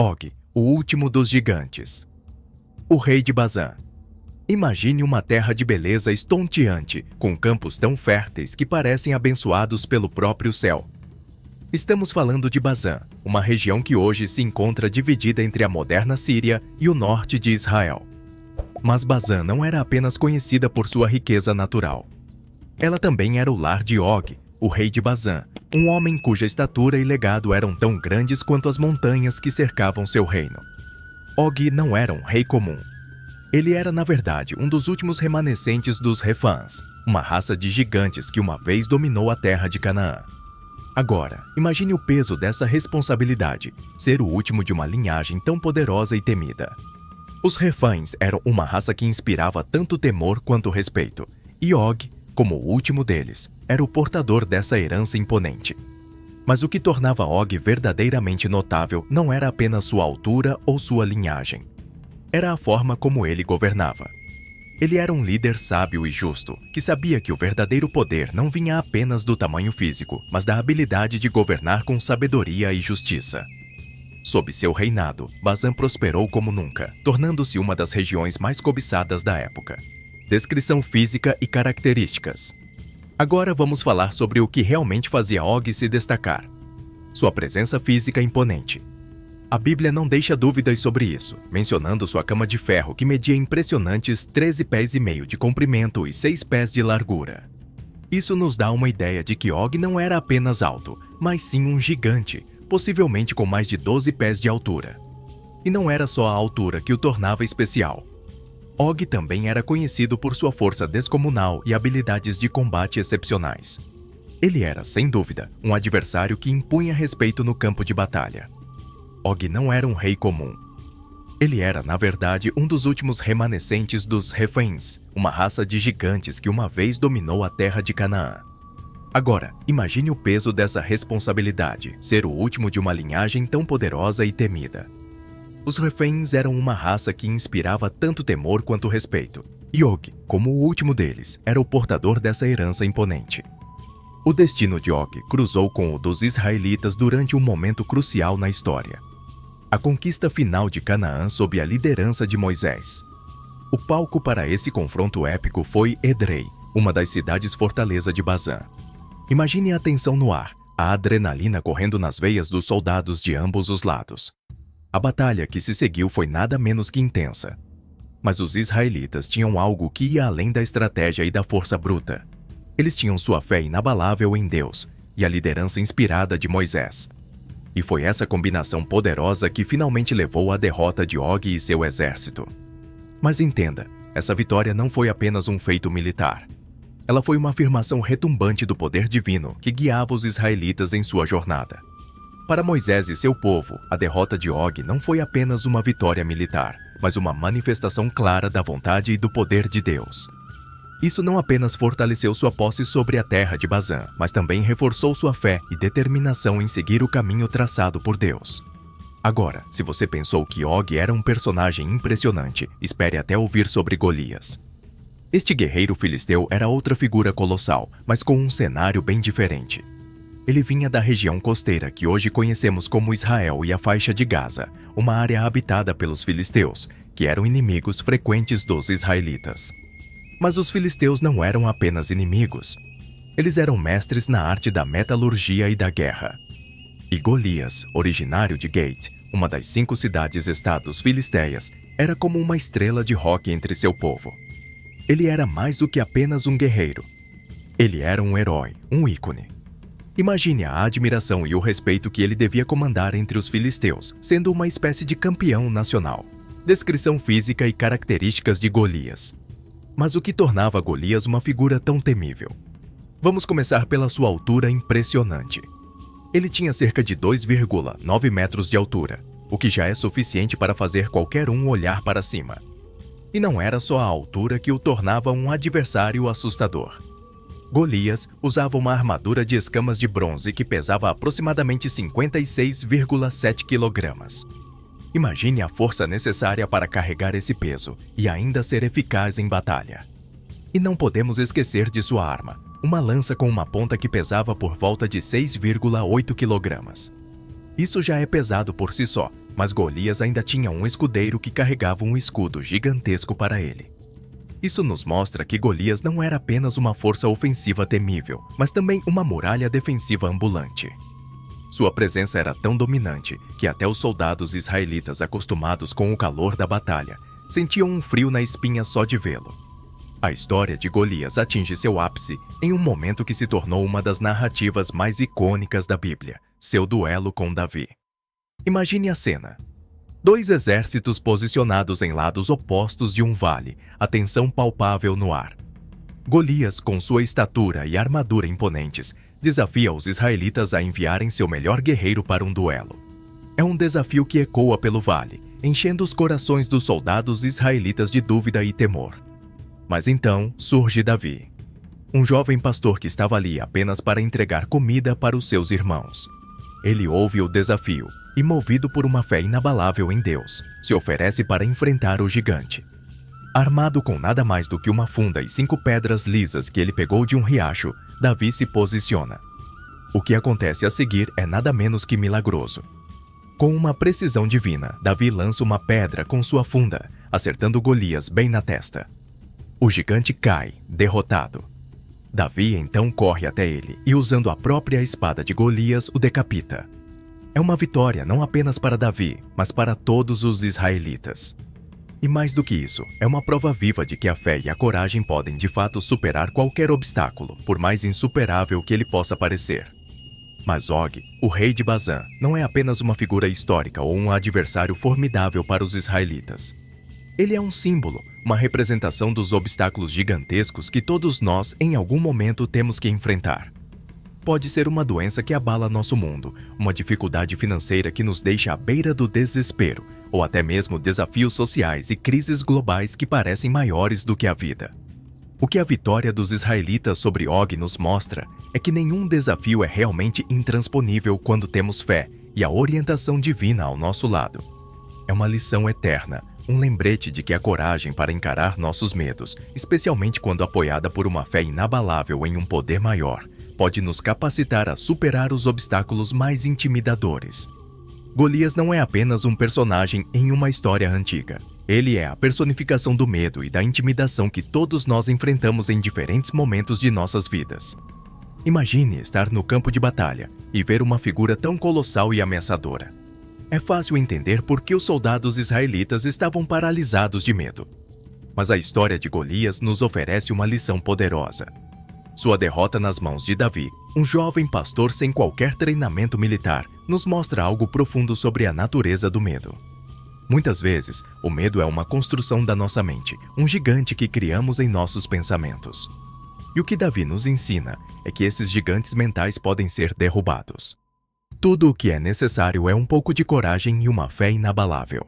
Og, o último dos gigantes. O rei de Bazã. Imagine uma terra de beleza estonteante, com campos tão férteis que parecem abençoados pelo próprio céu. Estamos falando de Bazã, uma região que hoje se encontra dividida entre a moderna Síria e o norte de Israel. Mas Bazã não era apenas conhecida por sua riqueza natural. Ela também era o lar de Og, o rei de Bazã, um homem cuja estatura e legado eram tão grandes quanto as montanhas que cercavam seu reino. Og não era um rei comum. Ele era, na verdade, um dos últimos remanescentes dos Refãs, uma raça de gigantes que uma vez dominou a terra de Canaã. Agora, imagine o peso dessa responsabilidade, ser o último de uma linhagem tão poderosa e temida. Os Refãs eram uma raça que inspirava tanto temor quanto respeito, e Og, como o último deles, era o portador dessa herança imponente. Mas o que tornava Og verdadeiramente notável não era apenas sua altura ou sua linhagem. Era a forma como ele governava. Ele era um líder sábio e justo, que sabia que o verdadeiro poder não vinha apenas do tamanho físico, mas da habilidade de governar com sabedoria e justiça. Sob seu reinado, Bazã prosperou como nunca, tornando-se uma das regiões mais cobiçadas da época. Descrição física e características. Agora vamos falar sobre o que realmente fazia Og se destacar. Sua presença física imponente. A Bíblia não deixa dúvidas sobre isso, mencionando sua cama de ferro que media impressionantes 13 pés e meio de comprimento e 6 pés de largura. Isso nos dá uma ideia de que Og não era apenas alto, mas sim um gigante, possivelmente com mais de 12 pés de altura. E não era só a altura que o tornava especial. Og também era conhecido por sua força descomunal e habilidades de combate excepcionais. Ele era, sem dúvida, um adversário que impunha respeito no campo de batalha. Og não era um rei comum. Ele era, na verdade, um dos últimos remanescentes dos Refãs, uma raça de gigantes que uma vez dominou a terra de Canaã. Agora, imagine o peso dessa responsabilidade, ser o último de uma linhagem tão poderosa e temida. Os Refãs eram uma raça que inspirava tanto temor quanto respeito, e Og, como o último deles, era o portador dessa herança imponente. O destino de Og cruzou com o dos israelitas durante um momento crucial na história. A conquista final de Canaã sob a liderança de Moisés. O palco para esse confronto épico foi Edrei, uma das cidades-fortaleza de Bazã. Imagine a tensão no ar, a adrenalina correndo nas veias dos soldados de ambos os lados. A batalha que se seguiu foi nada menos que intensa. Mas os israelitas tinham algo que ia além da estratégia e da força bruta. Eles tinham sua fé inabalável em Deus e a liderança inspirada de Moisés. E foi essa combinação poderosa que finalmente levou à derrota de Og e seu exército. Mas entenda, essa vitória não foi apenas um feito militar. Ela foi uma afirmação retumbante do poder divino que guiava os israelitas em sua jornada. Para Moisés e seu povo, a derrota de Og não foi apenas uma vitória militar, mas uma manifestação clara da vontade e do poder de Deus. Isso não apenas fortaleceu sua posse sobre a terra de Bazã, mas também reforçou sua fé e determinação em seguir o caminho traçado por Deus. Agora, se você pensou que Og era um personagem impressionante, espere até ouvir sobre Golias. Este guerreiro filisteu era outra figura colossal, mas com um cenário bem diferente. Ele vinha da região costeira que hoje conhecemos como Israel e a faixa de Gaza, uma área habitada pelos filisteus, que eram inimigos frequentes dos israelitas. Mas os filisteus não eram apenas inimigos. Eles eram mestres na arte da metalurgia e da guerra. E Golias, originário de Gate, uma das 5 cidades-estados filisteias, era como uma estrela de rock entre seu povo. Ele era mais do que apenas um guerreiro. Ele era um herói, um ícone. Imagine a admiração e o respeito que ele devia comandar entre os filisteus, sendo uma espécie de campeão nacional. Descrição física e características de Golias. Mas o que tornava Golias uma figura tão temível? Vamos começar pela sua altura impressionante. Ele tinha cerca de 2,9 metros de altura, o que já é suficiente para fazer qualquer um olhar para cima. E não era só a altura que o tornava um adversário assustador. Golias usava uma armadura de escamas de bronze que pesava aproximadamente 56,7 kg. Imagine a força necessária para carregar esse peso e ainda ser eficaz em batalha. E não podemos esquecer de sua arma, uma lança com uma ponta que pesava por volta de 6,8 kg. Isso já é pesado por si só, Mas Golias ainda tinha um escudeiro que carregava um escudo gigantesco para ele. Isso nos mostra que Golias não era apenas uma força ofensiva temível, mas também uma muralha defensiva ambulante. Sua presença era tão dominante que até os soldados israelitas acostumados com o calor da batalha sentiam um frio na espinha só de vê-lo. A história de Golias atinge seu ápice em um momento que se tornou uma das narrativas mais icônicas da Bíblia, seu duelo com Davi. Imagine a cena. 2 exércitos posicionados em lados opostos de um vale, a tensão palpável no ar. Golias, com sua estatura e armadura imponentes, desafia os israelitas a enviarem seu melhor guerreiro para um duelo. É um desafio que ecoa pelo vale, enchendo os corações dos soldados israelitas de dúvida e temor. Mas então surge Davi, um jovem pastor que estava ali apenas para entregar comida para os seus irmãos. Ele ouve o desafio e, movido por uma fé inabalável em Deus, se oferece para enfrentar o gigante. Armado com nada mais do que uma funda e 5 pedras lisas que ele pegou de um riacho, Davi se posiciona. O que acontece a seguir é nada menos que milagroso. Com uma precisão divina, Davi lança uma pedra com sua funda, acertando Golias bem na testa. O gigante cai, derrotado. Davi então corre até ele e, usando a própria espada de Golias, o decapita. É uma vitória não apenas para Davi, mas para todos os israelitas. E mais do que isso, é uma prova viva de que a fé e a coragem podem de fato superar qualquer obstáculo, por mais insuperável que ele possa parecer. Mas Og, o rei de Bazã, não é apenas uma figura histórica ou um adversário formidável para os israelitas. Ele é um símbolo, uma representação dos obstáculos gigantescos que todos nós, em algum momento, temos que enfrentar. Pode ser uma doença que abala nosso mundo, uma dificuldade financeira que nos deixa à beira do desespero, ou até mesmo desafios sociais e crises globais que parecem maiores do que a vida. O que a vitória dos israelitas sobre Og nos mostra é que nenhum desafio é realmente intransponível quando temos fé e a orientação divina ao nosso lado. É uma lição eterna, um lembrete de que a coragem para encarar nossos medos, especialmente quando apoiada por uma fé inabalável em um poder maior, pode nos capacitar a superar os obstáculos mais intimidadores. Golias não é apenas um personagem em uma história antiga. Ele é a personificação do medo e da intimidação que todos nós enfrentamos em diferentes momentos de nossas vidas. Imagine estar no campo de batalha e ver uma figura tão colossal e ameaçadora. É fácil entender por que os soldados israelitas estavam paralisados de medo. Mas a história de Golias nos oferece uma lição poderosa. Sua derrota nas mãos de Davi, um jovem pastor sem qualquer treinamento militar, nos mostra algo profundo sobre a natureza do medo. Muitas vezes, o medo é uma construção da nossa mente, um gigante que criamos em nossos pensamentos. E o que Davi nos ensina é que esses gigantes mentais podem ser derrubados. Tudo o que é necessário é um pouco de coragem e uma fé inabalável.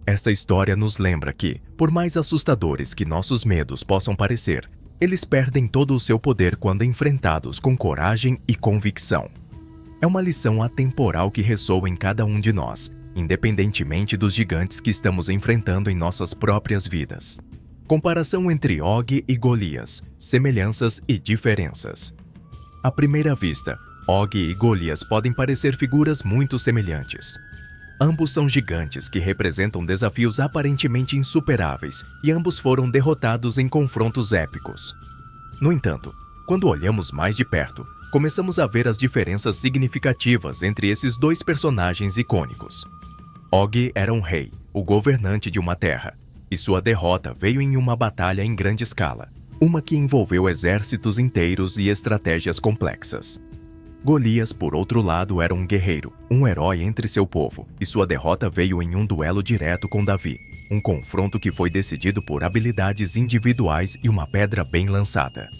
Esta história nos lembra que, por mais assustadores que nossos medos possam parecer, eles perdem todo o seu poder quando enfrentados com coragem e convicção. É uma lição atemporal que ressoa em cada um de nós, independentemente dos gigantes que estamos enfrentando em nossas próprias vidas. Comparação entre Og e Golias, semelhanças e diferenças. À primeira vista, Og e Golias podem parecer figuras muito semelhantes. Ambos são gigantes que representam desafios aparentemente insuperáveis e ambos foram derrotados em confrontos épicos. No entanto, quando olhamos mais de perto, começamos a ver as diferenças significativas entre esses 2 personagens icônicos. Og era um rei, o governante de uma terra, e sua derrota veio em uma batalha em grande escala, uma que envolveu exércitos inteiros e estratégias complexas. Golias, por outro lado, era um guerreiro, um herói entre seu povo, e sua derrota veio em um duelo direto com Davi, um confronto que foi decidido por habilidades individuais e uma pedra bem lançada.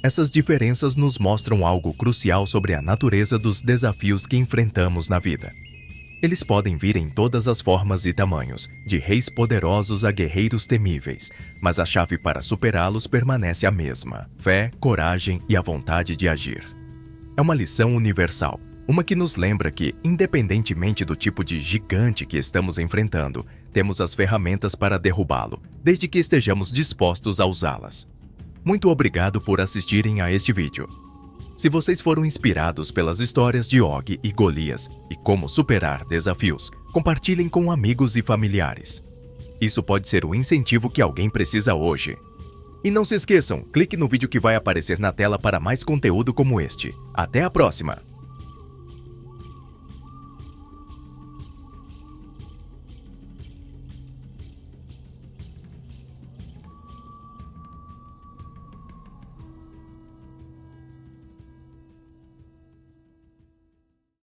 Essas diferenças nos mostram algo crucial sobre a natureza dos desafios que enfrentamos na vida. Eles podem vir em todas as formas e tamanhos, de reis poderosos a guerreiros temíveis, mas a chave para superá-los permanece a mesma: fé, coragem e a vontade de agir. É uma lição universal, uma que nos lembra que, independentemente do tipo de gigante que estamos enfrentando, temos as ferramentas para derrubá-lo, desde que estejamos dispostos a usá-las. Muito obrigado por assistirem a este vídeo. Se vocês foram inspirados pelas histórias de Og e Golias e como superar desafios, compartilhem com amigos e familiares. Isso pode ser o incentivo que alguém precisa hoje. E não se esqueçam, clique no vídeo que vai aparecer na tela para mais conteúdo como este. Até a próxima!